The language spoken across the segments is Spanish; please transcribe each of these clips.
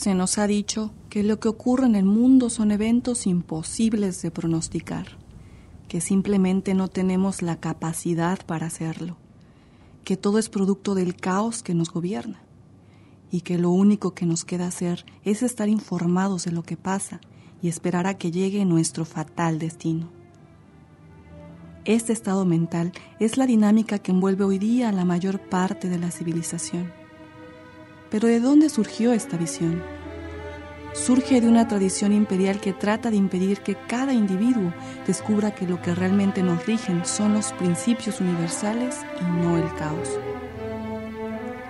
se nos ha dicho que lo que ocurre en el mundo son eventos imposibles de pronosticar, que simplemente no tenemos la capacidad para hacerlo, que todo es producto del caos que nos gobierna y que lo único que nos queda hacer es estar informados de lo que pasa y esperar a que llegue nuestro fatal destino. Este estado mental es la dinámica que envuelve hoy día a la mayor parte de la civilización. Pero ¿de dónde surgió esta visión? Surge de una tradición imperial que trata de impedir que cada individuo descubra que lo que realmente nos rigen son los principios universales y no el caos.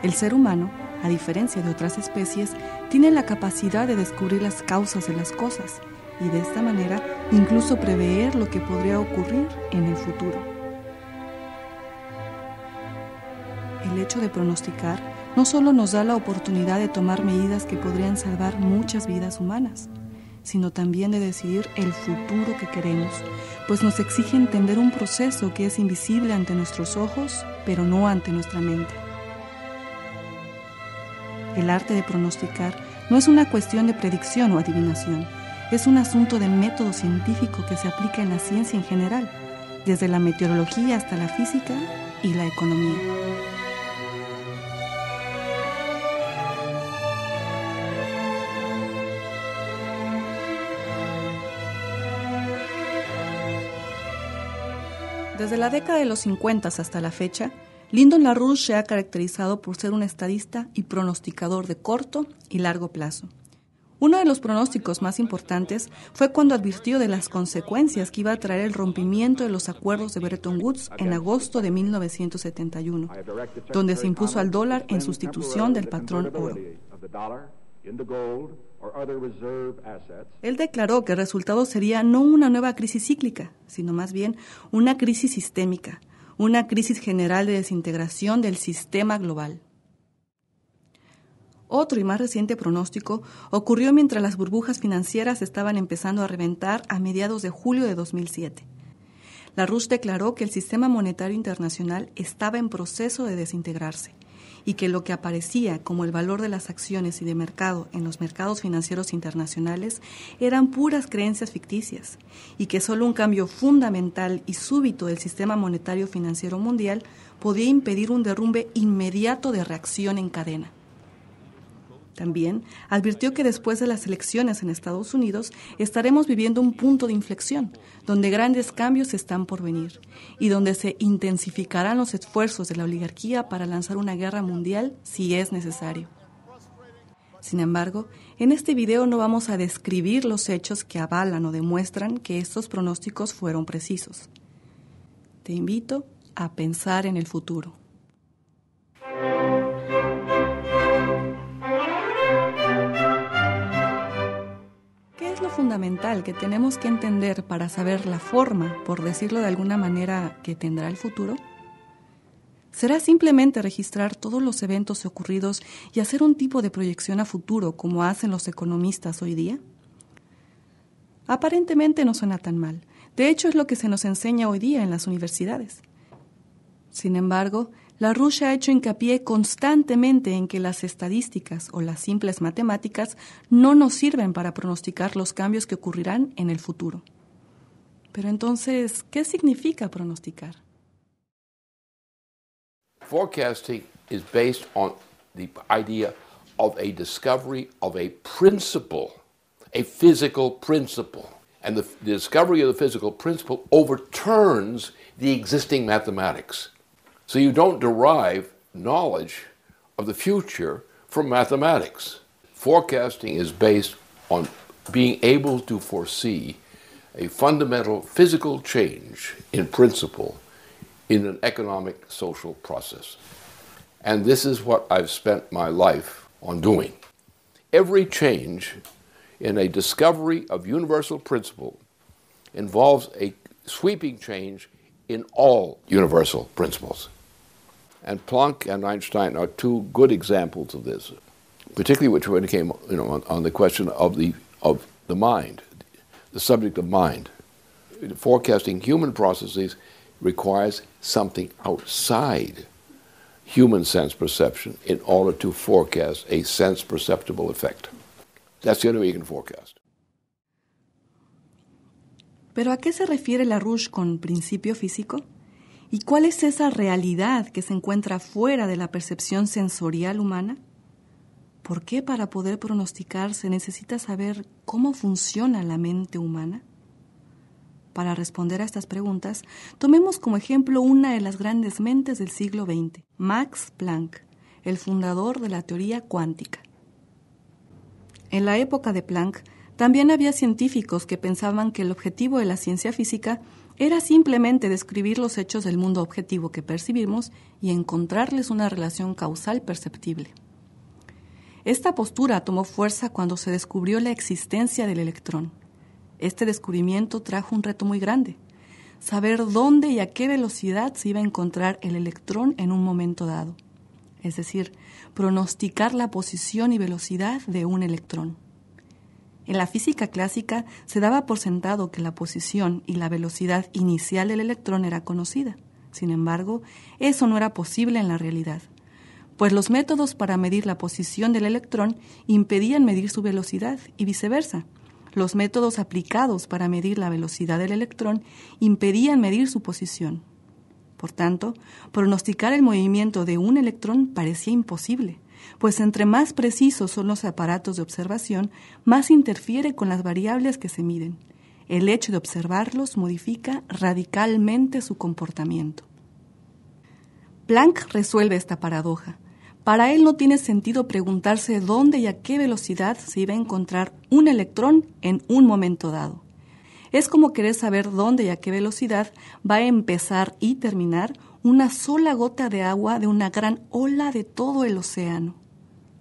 El ser humano, a diferencia de otras especies, tiene la capacidad de descubrir las causas de las cosas y de esta manera incluso prever lo que podría ocurrir en el futuro. El hecho de pronosticar no solo nos da la oportunidad de tomar medidas que podrían salvar muchas vidas humanas, sino también de decidir el futuro que queremos, pues nos exige entender un proceso que es invisible ante nuestros ojos, pero no ante nuestra mente. El arte de pronosticar no es una cuestión de predicción o adivinación, es un asunto de método científico que se aplica en la ciencia en general, desde la meteorología hasta la física y la economía. Desde la década de los 50 hasta la fecha, Lyndon LaRouche se ha caracterizado por ser un estadista y pronosticador de corto y largo plazo. Uno de los pronósticos más importantes fue cuando advirtió de las consecuencias que iba a traer el rompimiento de los acuerdos de Bretton Woods en agosto de 1971, donde se impuso al dólar en sustitución del patrón oro. Él declaró que el resultado sería no una nueva crisis cíclica, sino más bien una crisis sistémica, una crisis general de desintegración del sistema global. Otro y más reciente pronóstico ocurrió mientras las burbujas financieras estaban empezando a reventar a mediados de julio de 2007. LaRouche declaró que el sistema monetario internacional estaba en proceso de desintegrarse y que lo que aparecía como el valor de las acciones y de mercado en los mercados financieros internacionales eran puras creencias ficticias y que solo un cambio fundamental y súbito del sistema monetario financiero mundial podía impedir un derrumbe inmediato de reacción en cadena. También advirtió que después de las elecciones en Estados Unidos estaremos viviendo un punto de inflexión, donde grandes cambios están por venir y donde se intensificarán los esfuerzos de la oligarquía para lanzar una guerra mundial si es necesario. Sin embargo, en este video no vamos a describir los hechos que avalan o demuestran que estos pronósticos fueron precisos. Te invito a pensar en el futuro. Fundamental que tenemos que entender para saber la forma, por decirlo de alguna manera, que tendrá el futuro? ¿Será simplemente registrar todos los eventos ocurridos y hacer un tipo de proyección a futuro como hacen los economistas hoy día? Aparentemente no suena tan mal. De hecho, es lo que se nos enseña hoy día en las universidades. Sin embargo, LaRouche ha hecho hincapié constantemente en que las estadísticas o las simples matemáticas no nos sirven para pronosticar los cambios que ocurrirán en el futuro. Pero entonces, ¿qué significa pronosticar? Forecasting is based on the idea of a discovery of a principle, a physical principle. And the discovery of the physical principle overturns the existing mathematics. So you don't derive knowledge of the future from mathematics. Forecasting is based on being able to foresee a fundamental physical change in principle in an economic social process. And this is what I've spent my life on doing. Every change in a discovery of universal principle involves a sweeping change in all universal principles. And Planck and Einstein are two good examples of this, particularly which when it came, on the question of the mind, the subject of mind. Forecasting human processes requires something outside human sense perception in order to forecast a sense perceptible effect. That's the only way you can forecast. ¿Pero a qué se refiere LaRouche con principio físico? ¿Y cuál es esa realidad que se encuentra fuera de la percepción sensorial humana? ¿Por qué para poder pronosticar se necesita saber cómo funciona la mente humana? Para responder a estas preguntas, tomemos como ejemplo una de las grandes mentes del siglo XX, Max Planck, el fundador de la teoría cuántica. En la época de Planck, también había científicos que pensaban que el objetivo de la ciencia física era simplemente describir los hechos del mundo objetivo que percibimos y encontrarles una relación causal perceptible. Esta postura tomó fuerza cuando se descubrió la existencia del electrón. Este descubrimiento trajo un reto muy grande: saber dónde y a qué velocidad se iba a encontrar el electrón en un momento dado. Es decir, pronosticar la posición y velocidad de un electrón. En la física clásica se daba por sentado que la posición y la velocidad inicial del electrón era conocida. Sin embargo, eso no era posible en la realidad, pues los métodos para medir la posición del electrón impedían medir su velocidad y viceversa. Los métodos aplicados para medir la velocidad del electrón impedían medir su posición. Por tanto, pronosticar el movimiento de un electrón parecía imposible, pues entre más precisos son los aparatos de observación, más interfiere con las variables que se miden. El hecho de observarlos modifica radicalmente su comportamiento. Planck resuelve esta paradoja. Para él no tiene sentido preguntarse dónde y a qué velocidad se iba a encontrar un electrón en un momento dado. Es como querer saber dónde y a qué velocidad va a empezar y terminar una sola gota de agua de una gran ola de todo el océano.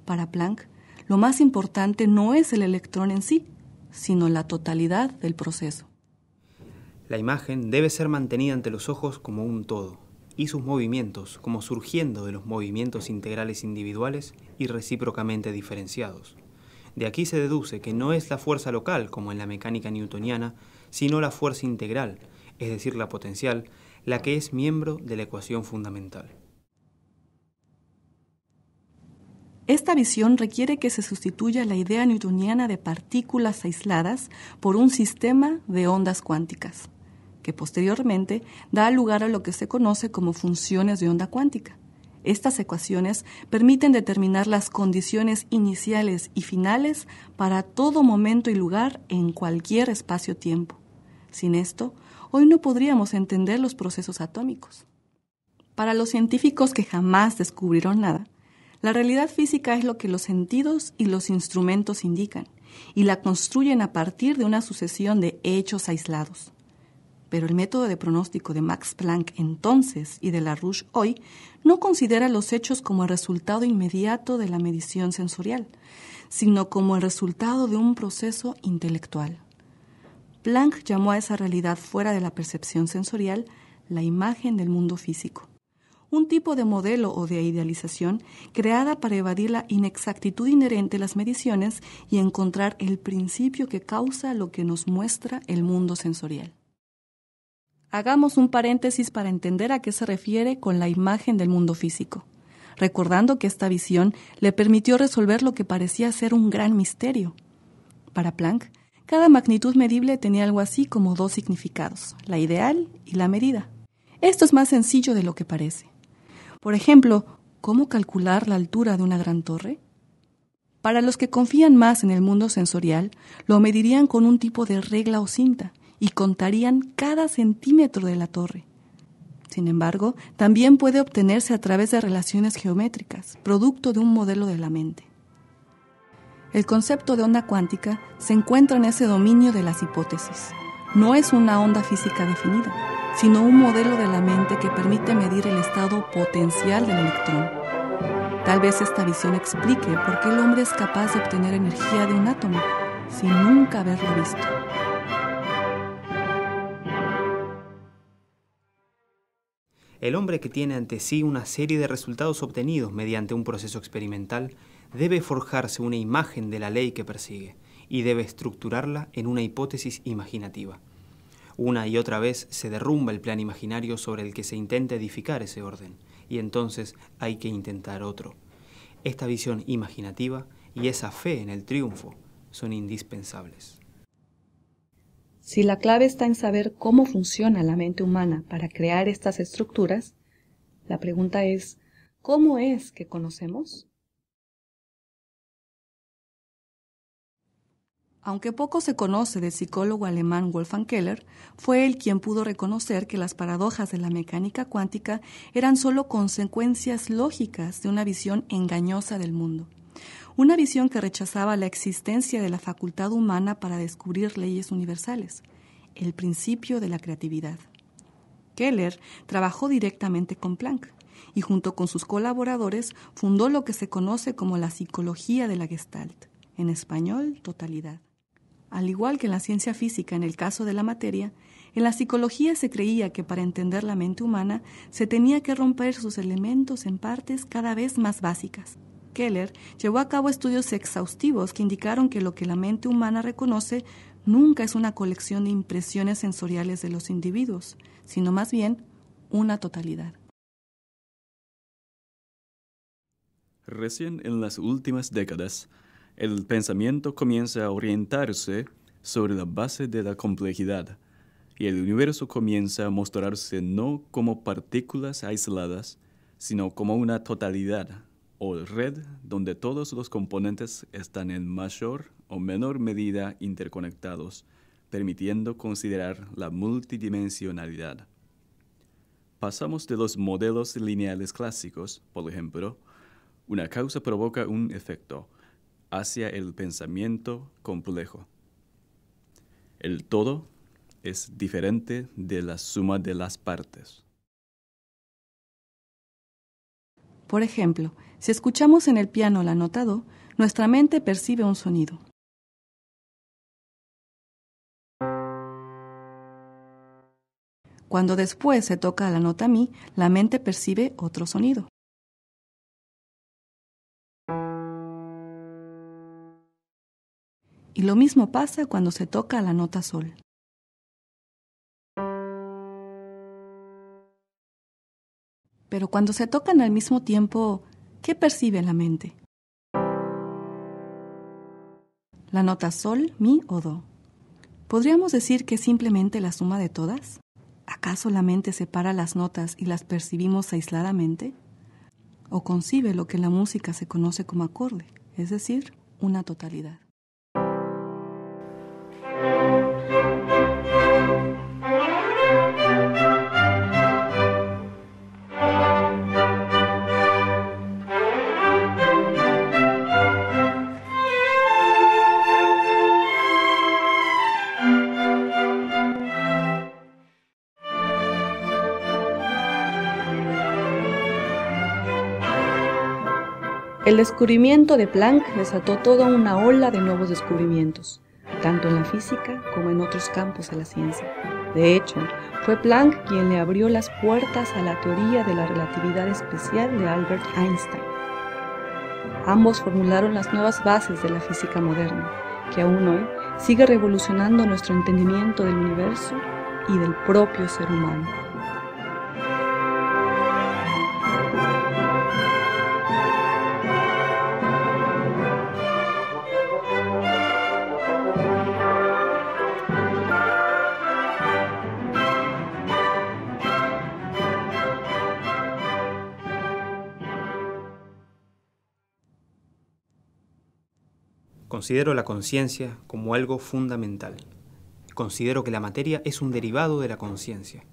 Para Planck, lo más importante no es el electrón en sí, sino la totalidad del proceso. La imagen debe ser mantenida ante los ojos como un todo, y sus movimientos como surgiendo de los movimientos integrales individuales y recíprocamente diferenciados. De aquí se deduce que no es la fuerza local, como en la mecánica newtoniana, sino la fuerza integral, es decir, la potencial, la que es miembro de la ecuación fundamental. Esta visión requiere que se sustituya la idea newtoniana de partículas aisladas por un sistema de ondas cuánticas, que posteriormente da lugar a lo que se conoce como funciones de onda cuántica. Estas ecuaciones permiten determinar las condiciones iniciales y finales para todo momento y lugar en cualquier espacio-tiempo. Sin esto, hoy no podríamos entender los procesos atómicos. Para los científicos que jamás descubrieron nada, la realidad física es lo que los sentidos y los instrumentos indican, y la construyen a partir de una sucesión de hechos aislados. Pero el método de pronóstico de Max Planck entonces y de LaRouche hoy no considera los hechos como el resultado inmediato de la medición sensorial, sino como el resultado de un proceso intelectual. Planck llamó a esa realidad fuera de la percepción sensorial la imagen del mundo físico, un tipo de modelo o de idealización creada para evadir la inexactitud inherente a las mediciones y encontrar el principio que causa lo que nos muestra el mundo sensorial. Hagamos un paréntesis para entender a qué se refiere con la imagen del mundo físico, recordando que esta visión le permitió resolver lo que parecía ser un gran misterio. Para Planck, cada magnitud medible tenía algo así como dos significados, la ideal y la medida. Esto es más sencillo de lo que parece. Por ejemplo, ¿cómo calcular la altura de una gran torre? Para los que confían más en el mundo sensorial, lo medirían con un tipo de regla o cinta y contarían cada centímetro de la torre. Sin embargo, también puede obtenerse a través de relaciones geométricas, producto de un modelo de la mente. El concepto de onda cuántica se encuentra en ese dominio de las hipótesis. No es una onda física definida, sino un modelo de la mente que permite medir el estado potencial del electrón. Tal vez esta visión explique por qué el hombre es capaz de obtener energía de un átomo, sin nunca haberlo visto. El hombre que tiene ante sí una serie de resultados obtenidos mediante un proceso experimental debe forjarse una imagen de la ley que persigue y debe estructurarla en una hipótesis imaginativa. Una y otra vez se derrumba el plan imaginario sobre el que se intenta edificar ese orden, y entonces hay que intentar otro. Esta visión imaginativa y esa fe en el triunfo son indispensables. Si la clave está en saber cómo funciona la mente humana para crear estas estructuras, la pregunta es, ¿cómo es que conocemos? Aunque poco se conoce del psicólogo alemán Wolfgang Keller, fue él quien pudo reconocer que las paradojas de la mecánica cuántica eran solo consecuencias lógicas de una visión engañosa del mundo. Una visión que rechazaba la existencia de la facultad humana para descubrir leyes universales, el principio de la creatividad. Keller trabajó directamente con Planck y junto con sus colaboradores fundó lo que se conoce como la psicología de la Gestalt, en español, totalidad. Al igual que en la ciencia física en el caso de la materia, en la psicología se creía que para entender la mente humana se tenía que romper sus elementos en partes cada vez más básicas. Keller llevó a cabo estudios exhaustivos que indicaron que lo que la mente humana reconoce nunca es una colección de impresiones sensoriales de los individuos, sino más bien una totalidad. Recién en las últimas décadas, el pensamiento comienza a orientarse sobre la base de la complejidad, y el universo comienza a mostrarse no como partículas aisladas, sino como una totalidad, o red donde todos los componentes están en mayor o menor medida interconectados, permitiendo considerar la multidimensionalidad. Pasamos de los modelos lineales clásicos, por ejemplo, una causa provoca un efecto, hacia el pensamiento complejo. El todo es diferente de la suma de las partes. Por ejemplo, si escuchamos en el piano la nota do, nuestra mente percibe un sonido. Cuando después se toca la nota mi, la mente percibe otro sonido. Y lo mismo pasa cuando se toca la nota sol. Pero cuando se tocan al mismo tiempo, ¿qué percibe la mente? La nota sol, mi o do. ¿Podríamos decir que es simplemente la suma de todas? ¿Acaso la mente separa las notas y las percibimos aisladamente? ¿O concibe lo que en la música se conoce como acorde, es decir, una totalidad? El descubrimiento de Planck desató toda una ola de nuevos descubrimientos, tanto en la física como en otros campos de la ciencia. De hecho, fue Planck quien le abrió las puertas a la teoría de la relatividad especial de Albert Einstein. Ambos formularon las nuevas bases de la física moderna, que aún hoy sigue revolucionando nuestro entendimiento del universo y del propio ser humano. Considero la conciencia como algo fundamental. Considero que la materia es un derivado de la conciencia.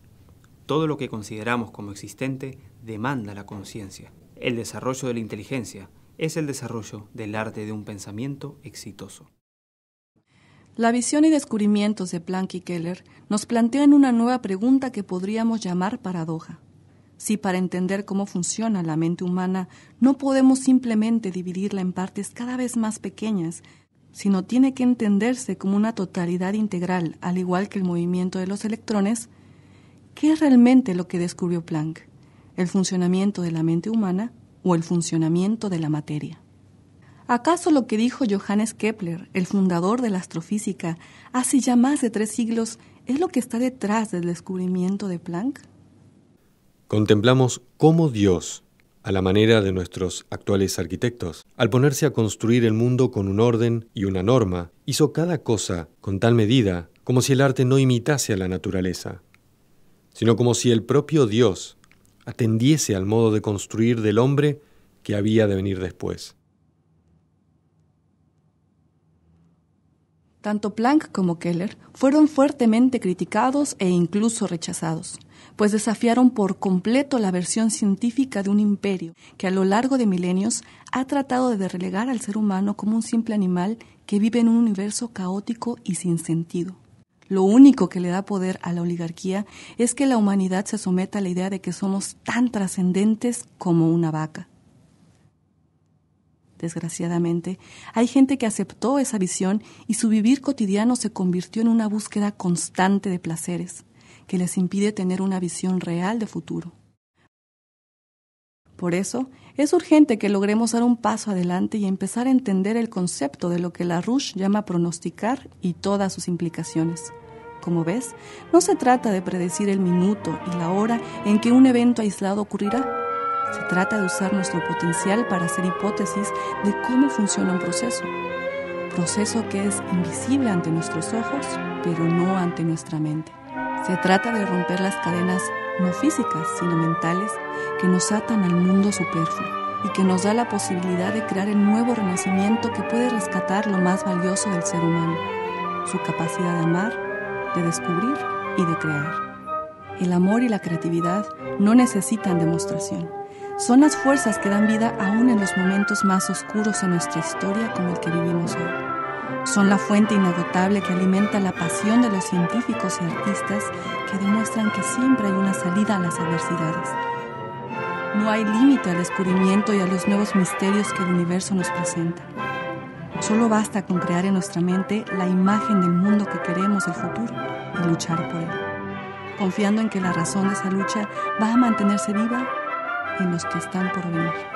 Todo lo que consideramos como existente demanda la conciencia. El desarrollo de la inteligencia es el desarrollo del arte de un pensamiento exitoso. La visión y descubrimientos de Planck y Keller nos plantean una nueva pregunta que podríamos llamar paradoja. Si para entender cómo funciona la mente humana no podemos simplemente dividirla en partes cada vez más pequeñas, sino tiene que entenderse como una totalidad integral, al igual que el movimiento de los electrones, ¿qué es realmente lo que descubrió Planck? ¿El funcionamiento de la mente humana o el funcionamiento de la materia? ¿Acaso lo que dijo Johannes Kepler, el fundador de la astrofísica, hace ya más de 3 siglos, es lo que está detrás del descubrimiento de Planck? Contemplamos cómo Dios, a la manera de nuestros actuales arquitectos. Al ponerse a construir el mundo con un orden y una norma, hizo cada cosa con tal medida como si el arte no imitase a la naturaleza, sino como si el propio Dios atendiese al modo de construir del hombre que había de venir después. Tanto Planck como Keller fueron fuertemente criticados e incluso rechazados, pues desafiaron por completo la versión científica de un imperio que a lo largo de milenios ha tratado de relegar al ser humano como un simple animal que vive en un universo caótico y sin sentido. Lo único que le da poder a la oligarquía es que la humanidad se someta a la idea de que somos tan trascendentes como una vaca. Desgraciadamente, hay gente que aceptó esa visión y su vivir cotidiano se convirtió en una búsqueda constante de placeres, que les impide tener una visión real de futuro. Por eso, es urgente que logremos dar un paso adelante y empezar a entender el concepto de lo que Larouche llama pronosticar y todas sus implicaciones. Como ves, no se trata de predecir el minuto y la hora en que un evento aislado ocurrirá. Se trata de usar nuestro potencial para hacer hipótesis de cómo funciona un proceso que es invisible ante nuestros ojos, pero no ante nuestra mente. Se trata de romper las cadenas no físicas, sino mentales, que nos atan al mundo superfluo y que nos da la posibilidad de crear el nuevo renacimiento que puede rescatar lo más valioso del ser humano, su capacidad de amar, de descubrir y de crear. El amor y la creatividad no necesitan demostración. Son las fuerzas que dan vida aún en los momentos más oscuros de nuestra historia como el que vivimos hoy. Son la fuente inagotable que alimenta la pasión de los científicos y artistas que demuestran que siempre hay una salida a las adversidades. No hay límite al descubrimiento y a los nuevos misterios que el universo nos presenta. Solo basta con crear en nuestra mente la imagen del mundo que queremos del futuro y luchar por él, confiando en que la razón de esa lucha va a mantenerse viva en los que están por venir.